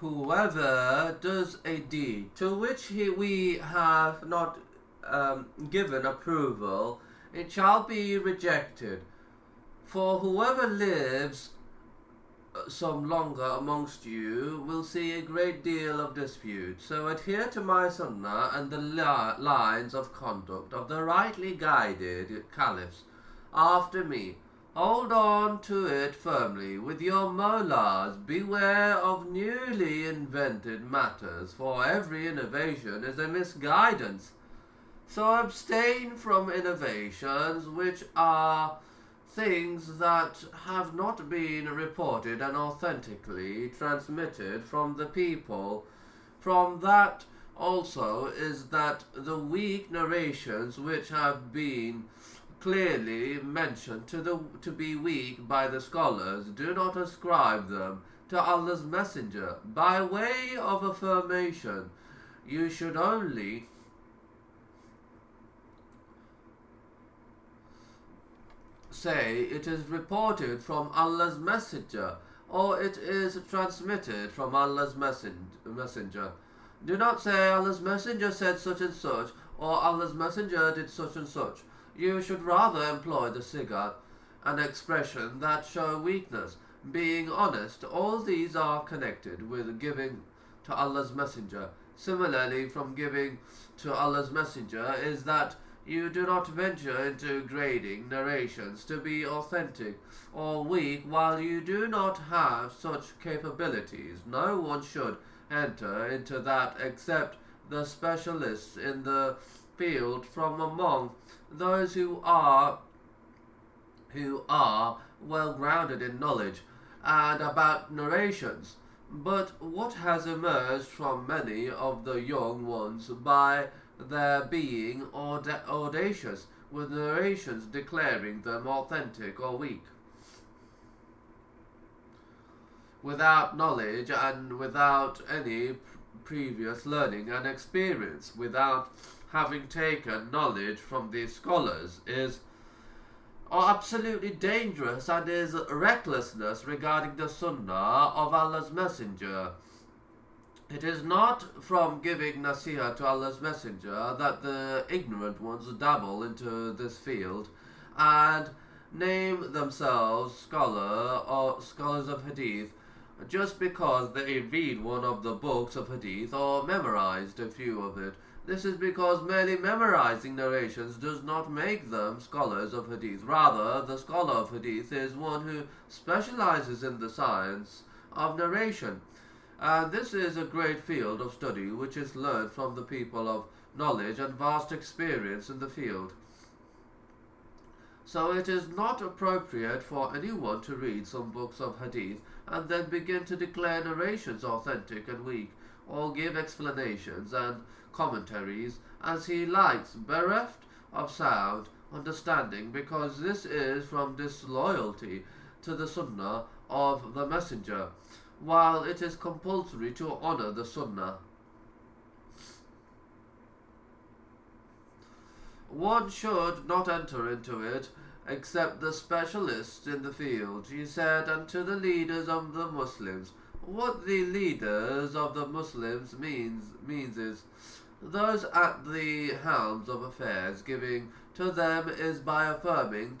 Whoever does a deed to which we have not given approval, it shall be rejected. For whoever lives some longer amongst you will see a great deal of dispute. So adhere to my sunnah and the lines of conduct of the rightly guided caliphs after me. Hold on to it firmly with your mollahs. Beware of newly invented matters, for every innovation is a misguidance. So abstain from innovations which are things that have not been reported and authentically transmitted from the people. From that also is that the weak narrations which have been clearly mentioned to be weak by the scholars, do not ascribe them to Allah's Messenger by way of affirmation. You should only say it is reported from Allah's Messenger, or it is transmitted from Allah's Messenger. Do not say Allah's Messenger said such and such, or Allah's Messenger did such and such. You should rather employ the sigat, an expression that show weakness. Being honest, all these are connected with giving to Allah's Messenger. Similarly, from giving to Allah's Messenger is that you do not venture into grading narrations to be authentic or weak while you do not have such capabilities. No one should enter into that except the specialists in the field from among those who are well grounded in knowledge and about narrations. But what has emerged from many of the young ones by their being audacious with narrations declaring them authentic or weak, without knowledge and without any previous learning and experience, without having taken knowledge from these scholars, is absolutely dangerous and is recklessness regarding the sunnah of Allah's Messenger. It is not from giving nasiha to Allah's Messenger that the ignorant ones dabble into this field and name themselves scholar or scholars of Hadith just because they read one of the books of Hadith or memorized a few of it. This is because merely memorizing narrations does not make them scholars of Hadith. Rather, the scholar of Hadith is one who specializes in the science of narration. And this is a great field of study which is learned from the people of knowledge and vast experience in the field. So it is not appropriate for anyone to read some books of Hadith and then begin to declare narrations authentic and weak, or give explanations and commentaries as he likes, bereft of sound understanding, because this is from disloyalty to the Sunnah of the Messenger, while it is compulsory to honor the Sunnah. One should not enter into it except the specialists in the field. He said unto the leaders of the Muslims. What the leaders of the Muslims means is those at the helms of affairs. Giving to them is by affirming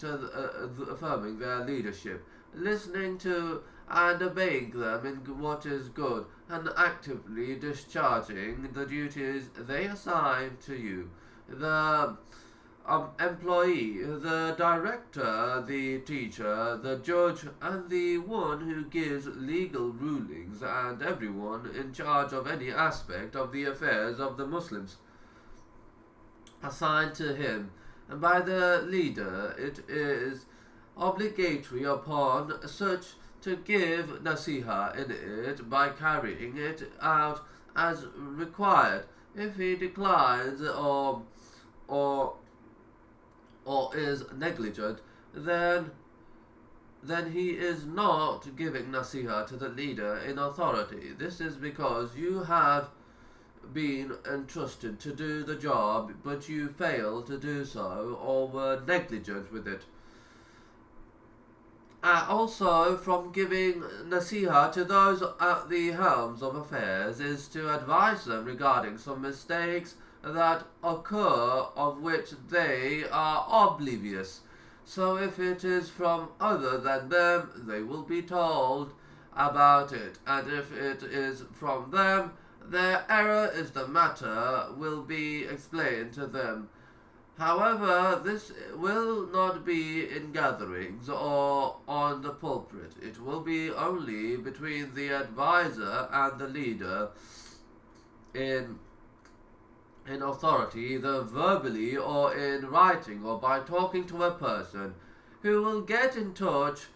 their leadership, listening to and obeying them in what is good, and actively discharging the duties they assign to you. The employee, the director, the teacher, the judge, and the one who gives legal rulings, and everyone in charge of any aspect of the affairs of the Muslims assigned to him by the leader. It is obligatory upon such to give nasiha in it by carrying it out as required. If he declines or is negligent, then he is not giving nasiha to the leader in authority. This is because you have been entrusted to do the job, but you failed to do so or were negligent with it. Also, from giving nasiha to those at the helms of affairs is to advise them regarding some mistakes that occur of which they are oblivious. So if it is from other than them, they will be told about it, and if it is from them, their error is the matter will be explained to them. However, this will not be in gatherings or on the pulpit. It will be only between the advisor and the leader in authority, either verbally or in writing or by talking to a person who will get in touch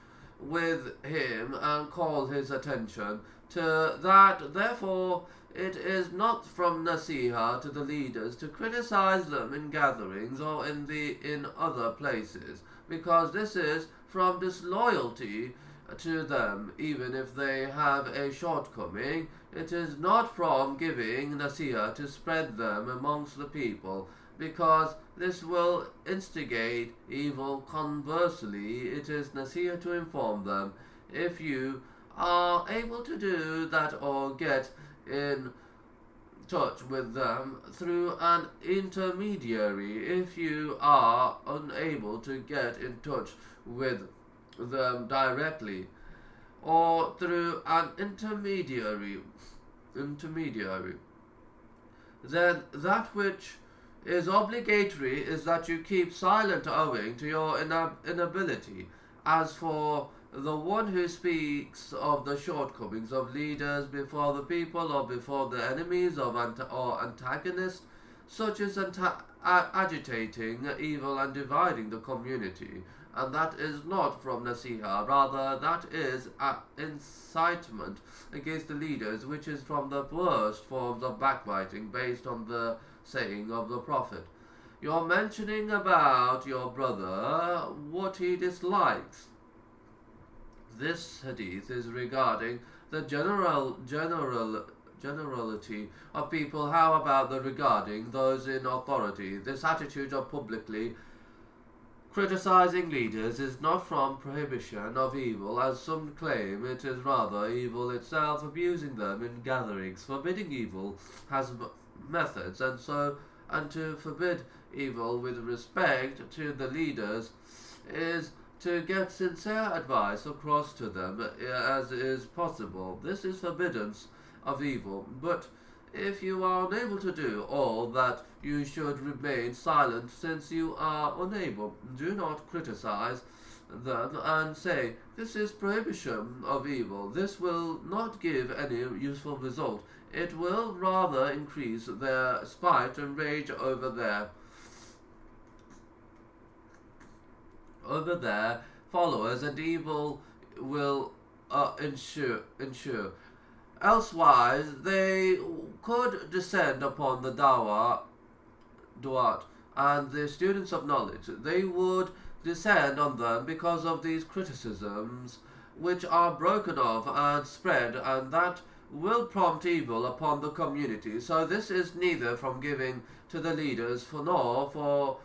with him and call his attention to that. Therefore, it is not from nasiha to the leaders to criticize them in gatherings or in other places, because this is from disloyalty to them, even if they have a shortcoming. It is not from giving nasiha to spread them amongst the people, because this will instigate evil. Conversely, it is nasiha to inform them. If you are able to do that or get in touch with them through an intermediary, if you are unable to get in touch with them directly or through an intermediary, then that which is obligatory is that you keep silent owing to your inability. As for the one who speaks of the shortcomings of leaders before the people or before the enemies of or antagonists, such as agitating evil and dividing the community, and that is not from nasiha, rather that is incitement against the leaders, which is from the worst forms of backbiting, based on the saying of the Prophet, "You're mentioning about your brother what he dislikes." This hadith is regarding the generality of people. How about the regarding those in authority? This attitude of publicly criticizing leaders is not from prohibition of evil, as some claim. It is rather evil itself. Abusing them in gatherings, forbidding evil, has methods, and to forbid evil with respect to the leaders is to get sincere advice across to them as is possible. This is forbiddance of evil. But if you are unable to do all that, you should remain silent. Since you are unable, do not criticize them and say, "This is prohibition of evil." This will not give any useful result. It will rather increase their spite and rage over their followers, and evil will ensure. Elsewise, they could descend upon the duat, and the students of knowledge. They would descend on them because of these criticisms, which are broken off and spread, and that will prompt evil upon the community. So this is neither from giving to the leaders nor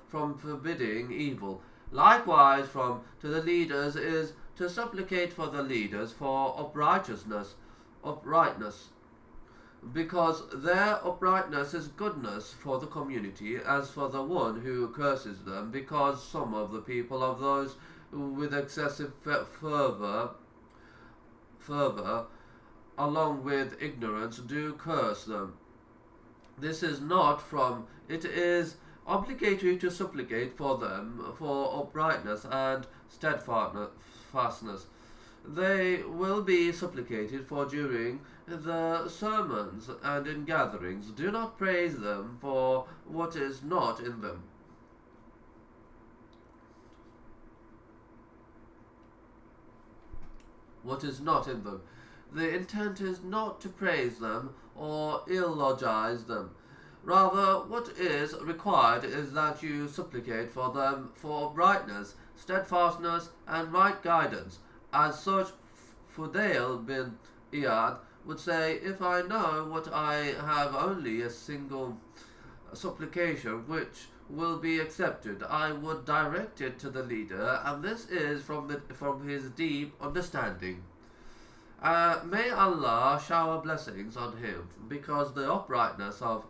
from forbidding evil. Likewise, to the leaders is to supplicate for the leaders for uprightness, because their uprightness is goodness for the community. As for the one who curses them, because some of the people of those with excessive fervor, along with ignorance, do curse them. This is not from. It is obligatory to supplicate for them for uprightness and steadfastness. They will be supplicated for during the sermons and in gatherings. Do not praise them for what is not in them. What is not in them. The intent is not to praise them or eulogize them. Rather, what is required is that you supplicate for them for brightness, steadfastness, and right guidance. As such, Fudail bin Iyad would say, "If I know what I have only a single supplication which will be accepted, I would direct it to the leader, and this is from his deep understanding. May Allah shower blessings on him, because the uprightness of